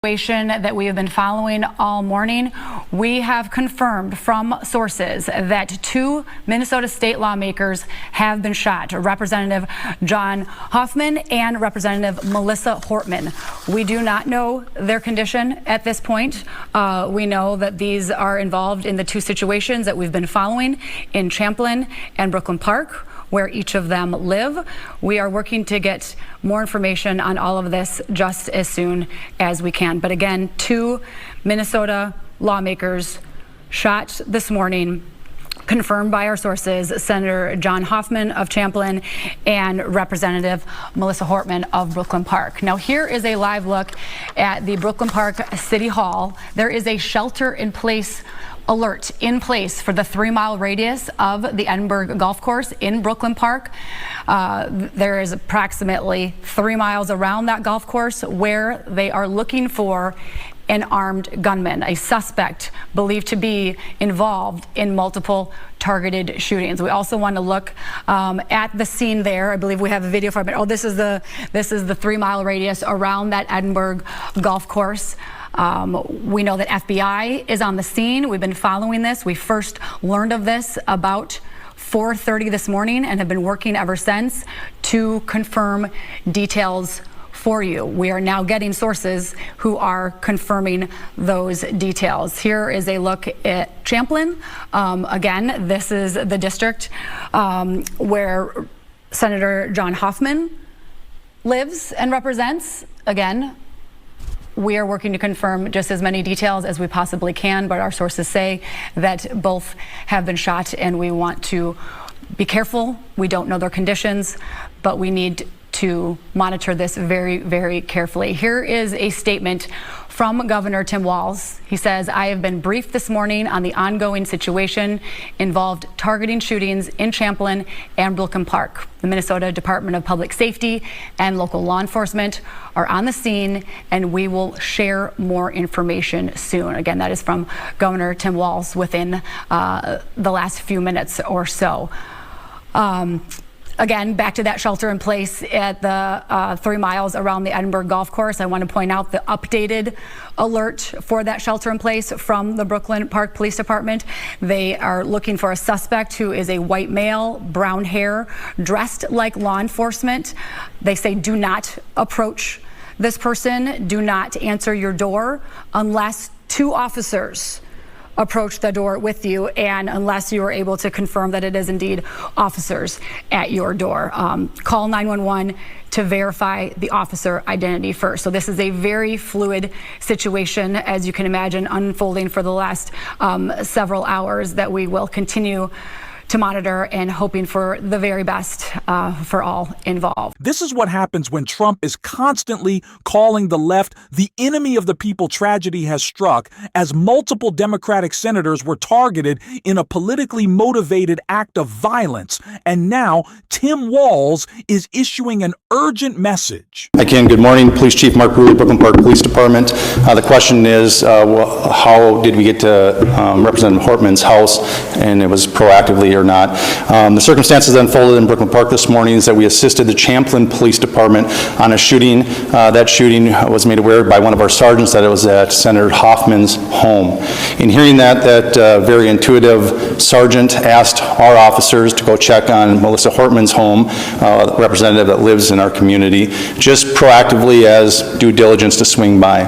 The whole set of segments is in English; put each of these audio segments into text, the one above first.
That we have been following all morning. We have confirmed from sources that 2 Minnesota state lawmakers have been shot, Representative John Hoffman and Representative Melissa Hortman. We do not know their condition at this point. We know that these are involved in the 2 situations that we've been following in Champlin and Brooklyn Park, where each of them live. We are working to get more information on all of this just as soon as we can. But again, 2 Minnesota lawmakers shot this morning, confirmed by our sources, Senator John Hoffman of Champlin and Representative Melissa Hortman of Brooklyn Park. Now, here is a live look at the Brooklyn Park City Hall. There is a shelter-in-place alert in place for the 3-mile radius of the Edinburgh Golf Course in Brooklyn Park. There is approximately 3 miles around that golf course where they are looking for an armed gunman, a suspect believed to be involved in multiple targeted shootings. We also want to look at the scene there. I believe we have a video from it. Oh, this is the 3-mile radius around that Edinburgh golf course. We know that FBI is on the scene. We've been following this. We first learned of this about 4:30 this morning and have been working ever since to confirm details for you. We are now getting sources who are confirming those details. Here is a look at Champlin. Again, this is the district where Senator John Hoffman lives and represents. Again, we are working to confirm just as many details as we possibly can, but our sources say that both have been shot, and we want to be careful. We don't know their conditions, but we need to monitor this very, very carefully. Here is a statement from Governor Tim Walz. He says, "I have been briefed this morning on the ongoing situation involved targeting shootings in Champlin and Brooklyn Park. The Minnesota Department of Public Safety and local law enforcement are on the scene, and we will share more information soon." Again, that is from Governor Tim Walz within the last few minutes or so. Again, back to that shelter in place at the 3 miles around the Edinburgh Golf Course. I want to point out the updated alert for that shelter in place from the Brooklyn Park Police Department. They are looking for a suspect who is a white male, brown hair, dressed like law enforcement. They say do not approach this person. Do not answer your door unless 2 officers approach the door with you, and unless you are able to confirm that it is indeed officers at your door. Call 911 to verify the officer identity first. So this is a very fluid situation, as you can imagine, unfolding for the last several hours, that we will continue to monitor and hoping for the very best for all involved. This is what happens when Trump is constantly calling the left the enemy of the people tragedy has struck, as multiple Democratic senators were targeted in a politically motivated act of violence. And now Tim Walz is issuing an urgent message. Hi, Ken. Good morning. Police Chief Mark Bruley, Brooklyn Park Police Department. The question is, how did we get to Representative Hortman's house, and it was proactively or not. The circumstances that unfolded in Brooklyn Park this morning is that we assisted the Champlin Police Department on a shooting. That shooting was made aware by one of our sergeants that it was at Senator Hoffman's home. In hearing that very intuitive sergeant asked our officers to go check on Melissa Hortman's home, a representative that lives in our community, just proactively as due diligence to swing by.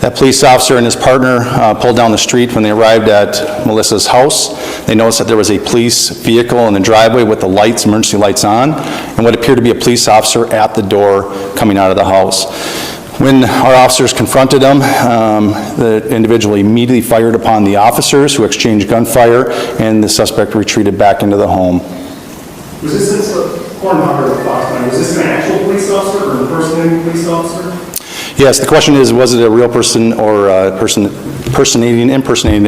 That police officer and his partner pulled down the street. When they arrived at Melissa's house, they noticed that there was a police vehicle in the driveway with the lights, emergency lights on, and what appeared to be a police officer at the door coming out of the house. When our officers confronted him, the individual immediately fired upon the officers, who exchanged gunfire, and the suspect retreated back into the home. Was this an actual police officer or an impersonating police officer? Yes, the question is, was it a real person or a person impersonating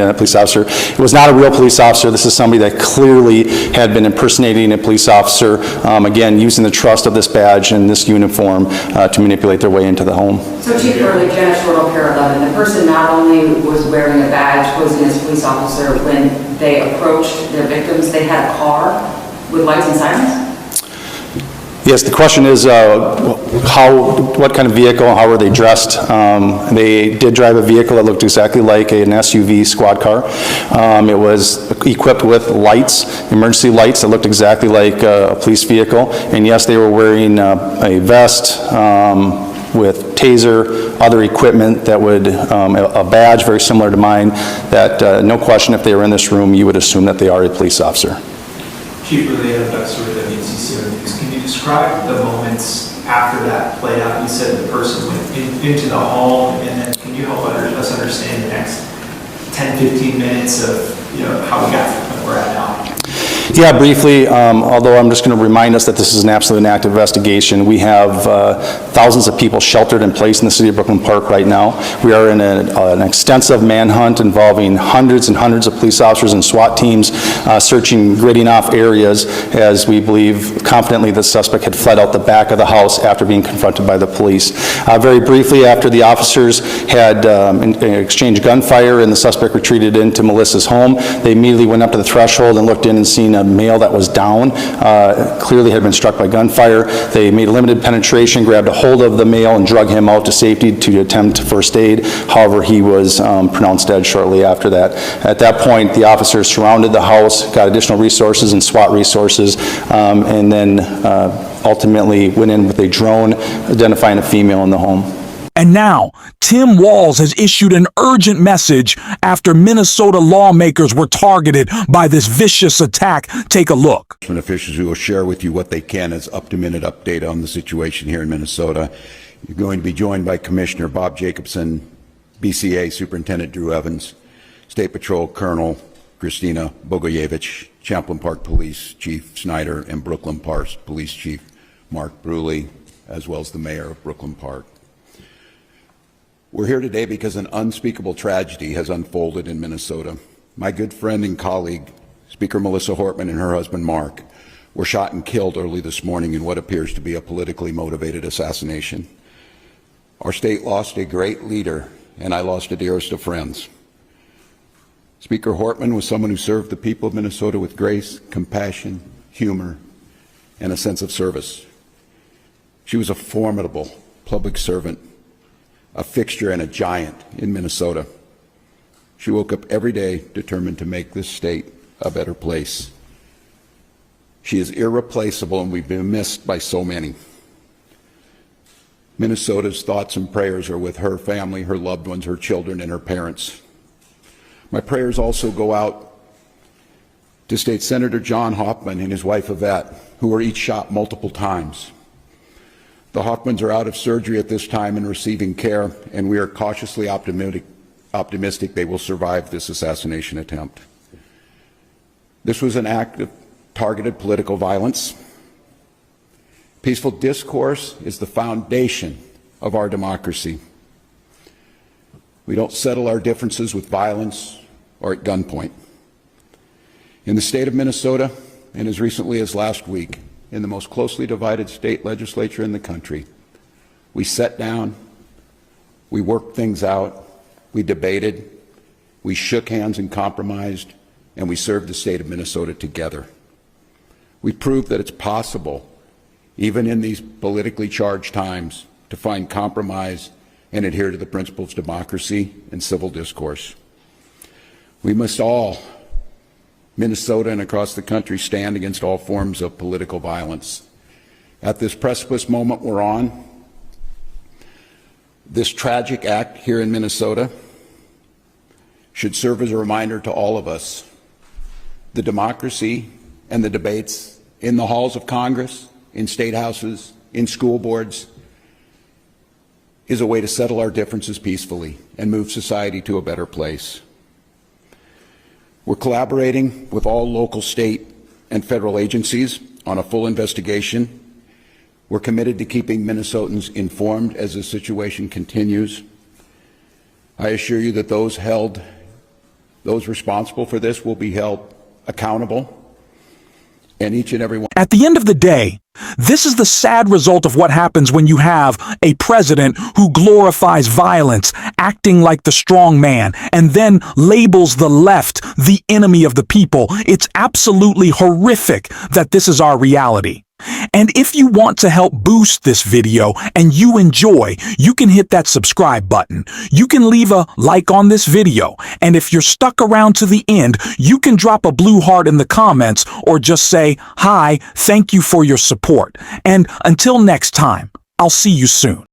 a police officer? It was not a real police officer. This is somebody that clearly had been impersonating a police officer, again, using the trust of this badge and this uniform to manipulate their way into the home. So Chief Early, Janet Shortle, Pier 11, the person not only was wearing a badge, posing as a police officer, when they approached their victims, they had a car with lights and sirens? Yes, the question is what kind of vehicle, how were they dressed? They did drive a vehicle that looked exactly like an SUV squad car. It was equipped with lights, emergency lights that looked exactly like a police vehicle. And yes, they were wearing a vest with taser, other equipment that would, a badge very similar to mine, that no question if they were in this room, you would assume that they are a police officer. Chief Relay Officer with WCCO News, can you describe the moments after that played out? You said the person went into the home, and then can you help us understand the next 10, 15 minutes of how we got to the point we're at now? Yeah, briefly, although I'm just going to remind us that this is an absolutely active investigation. We have thousands of people sheltered in place in the city of Brooklyn Park right now. We are in an extensive manhunt involving hundreds and hundreds of police officers and SWAT teams searching, gridding off areas as we believe confidently the suspect had fled out the back of the house after being confronted by the police. Very briefly, after the officers had exchanged gunfire and the suspect retreated into Melissa's home, they immediately went up to the threshold and looked in and seen a male that was down, clearly had been struck by gunfire. They made limited penetration, grabbed a hold of the male and drug him out to safety to attempt first aid. However, he was pronounced dead shortly after that. At that point, the officers surrounded the house, got additional resources and SWAT resources, and then ultimately went in with a drone identifying a female in the home. And now, Tim Walz has issued an urgent message after Minnesota lawmakers were targeted by this vicious attack. Take a look. Officials who will share with you what they can as up-to-minute update on the situation here in Minnesota. You're going to be joined by Commissioner Bob Jacobson, BCA Superintendent Drew Evans, State Patrol Colonel Christina Bogoyevich, Champlain Park Police Chief Snyder, and Brooklyn Park Police Chief Mark Bruley, as well as the Mayor of Brooklyn Park. We're here today because an unspeakable tragedy has unfolded in Minnesota. My good friend and colleague, Speaker Melissa Hortman, and her husband Mark were shot and killed early this morning in what appears to be a politically motivated assassination. Our state lost a great leader, and I lost a dearest of friends. Speaker Hortman was someone who served the people of Minnesota with grace, compassion, humor, and a sense of service. She was a formidable public servant, a fixture and a giant in Minnesota. She woke up every day determined to make this state a better place. She is irreplaceable, and we've been missed by so many. Minnesota's thoughts and prayers are with her family, her loved ones, her children, and her parents. My prayers also go out to State Senator John Hoffman and his wife Yvette, who were each shot multiple times. The Hoffmans are out of surgery at this time and receiving care, and we are cautiously optimistic they will survive this assassination attempt. This was an act of targeted political violence. Peaceful discourse is the foundation of our democracy. We don't settle our differences with violence or at gunpoint. In the state of Minnesota, and as recently as last week, in the most closely divided state legislature in the country, we sat down, we worked things out, we debated, we shook hands and compromised, and we served the state of Minnesota together. We proved that it's possible, even in these politically charged times, to find compromise and adhere to the principles of democracy and civil discourse. We must all, Minnesota and across the country, stand against all forms of political violence. At this precipice moment we're on, this tragic act here in Minnesota should serve as a reminder to all of us. The democracy and the debates in the halls of Congress, in state houses, in school boards, is a way to settle our differences peacefully and move society to a better place. We're collaborating with all local, state, and federal agencies on a full investigation. We're committed to keeping Minnesotans informed as the situation continues. I assure you that those responsible for this will be held accountable, and each and every one. At the end of the day, this is the sad result of what happens when you have a president who glorifies violence, acting like the strong man, and then labels the left the enemy of the people. It's absolutely horrific that this is our reality. And if you want to help boost this video and you enjoy, you can hit that subscribe button. You can leave a like on this video. And if you're stuck around to the end, you can drop a blue heart in the comments or just say, "Hi, thank you for your support." And until next time, I'll see you soon.